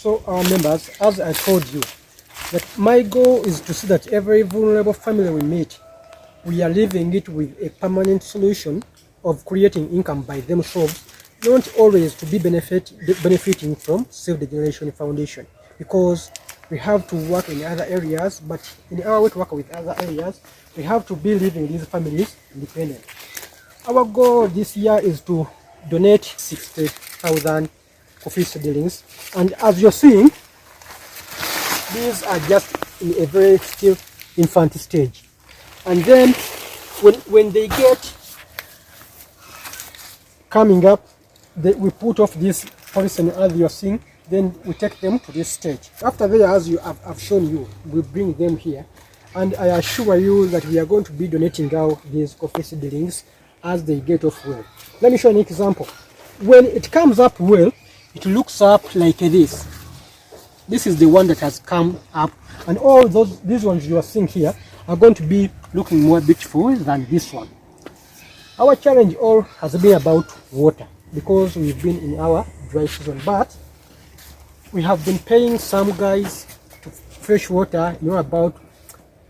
So our members, as I told you, that my goal is to see that every vulnerable family we meet, we are leaving it with a permanent solution of creating income by themselves, not always to be benefiting from Save the Generation Foundation, because we have to work in other areas, but in our way to work with other areas, we have to be leaving these families independent. Our goal this year is to donate 60,000 coffee seedlings, and as you're seeing, these are just in a very still infant stage. And then when they get coming up, we put off this polythene as you're seeing, then we take them to this stage. After that, as I've shown you, we bring them here, and I assure you that we are going to be donating out these coffee seedlings as they get off well. Let me show you an example. When it comes up well, it looks up like this. This is the one that has come up, and all these ones you are seeing here are going to be looking more beautiful than this one. Our challenge all has been about water, because we've been in our dry season, but we have been paying some guys to fresh water, about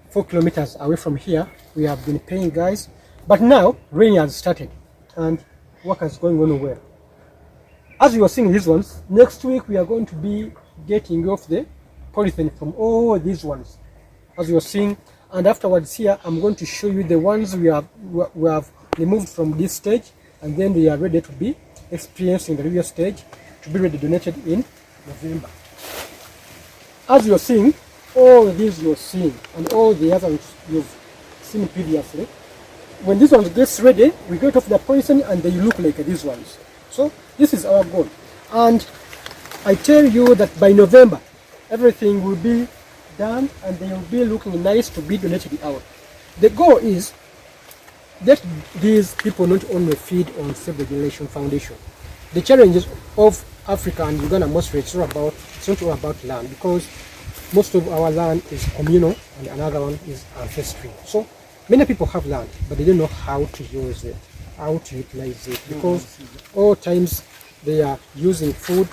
4 kilometers away from here. We have been paying guys, but now rain has started and work is going on well. As you are seeing these ones, next week we are going to be getting off the polythene from all these ones, as you are seeing, and afterwards here I'm going to show you the ones we have removed from this stage, and then they are ready to be experiencing the real stage, to be ready donated in November. As you are seeing, all these you are seeing and all the others you've seen previously, when this one gets ready, we get off the poison and they look like these ones. So this is our goal, and I tell you that by November everything will be done and they will be looking nice to be donated out. The goal is that these people not only feed on Save the Generation Foundation. The challenges of Africa and Uganda mostly it's not all about land, because most of our land is communal and another one is ancestry. So many people have land, but they don't know how to use it, how to utilize it, because all times they are using food,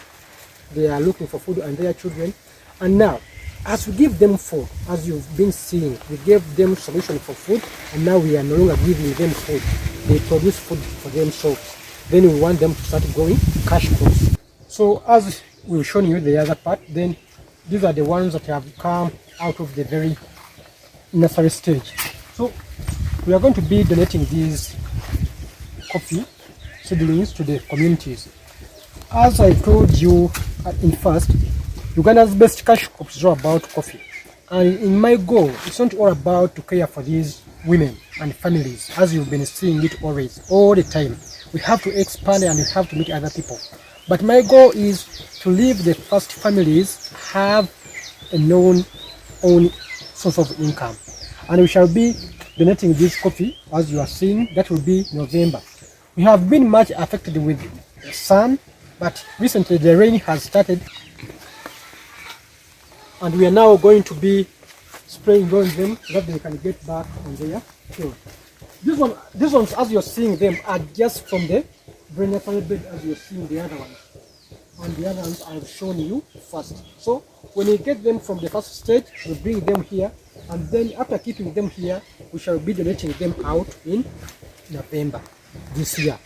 they are looking for food and their children. And now, as we give them food, as you've been seeing, we gave them solution for food, and now we are no longer giving them food. They produce food for themselves. Then we want them to start growing cash crops. So as we've shown you the other part, then these are the ones that have come out of the very nursery stage. So we are going to be donating these coffee seedlings to the communities. As I told you in first, Uganda's best cash crops is all about coffee. And in my goal, it's not all about to care for these women and families, as you've been seeing it always, all the time. We have to expand and we have to meet other people. But my goal is to leave the first families have a known own source of income. And we shall be donating this coffee, as you are seeing, that will be November. We have been much affected with the sun, but recently the rain has started, and we are now going to be spraying on them so that they can get back on their field. These ones, as you're seeing them, are just from the nursery bed, as you're seeing the other ones. And the other ones I've shown you first. So when we get them from the first stage, we bring them here, and then after keeping them here, we shall be donating them out in November this year.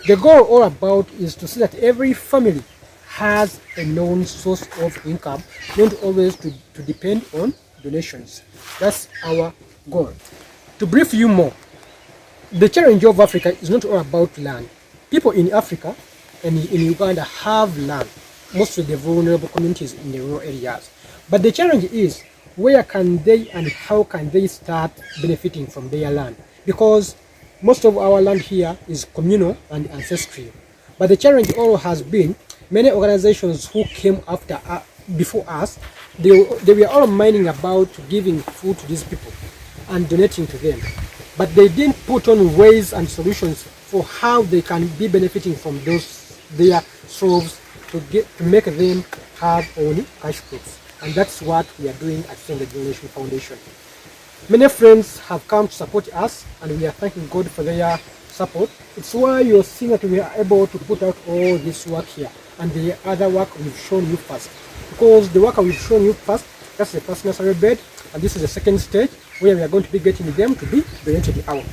The goal all about is to see that every family has a known source of income, not always to depend on donations. That's our goal. To brief you more, the challenge of Africa is not all about land. People in Africa and in Uganda have land, most of the vulnerable communities in the rural areas. But the challenge is, where can they and how can they start benefiting from their land? Because most of our land here is communal and ancestral. But the challenge all has been, many organizations who came before us, they were all minding about giving food to these people and donating to them. But they didn't put on ways and solutions for how they can be benefiting from their souls to make them have only cash crops. And that's what we are doing at Save the Generation Foundation. Many friends have come to support us, and we are thanking God for their support. It's why you're seeing that we are able to put out all this work here. and the other work we've shown you first. Because the work we've shown you first, that's the first nursery bed, and this is the second stage where we are going to be getting them to be donated out.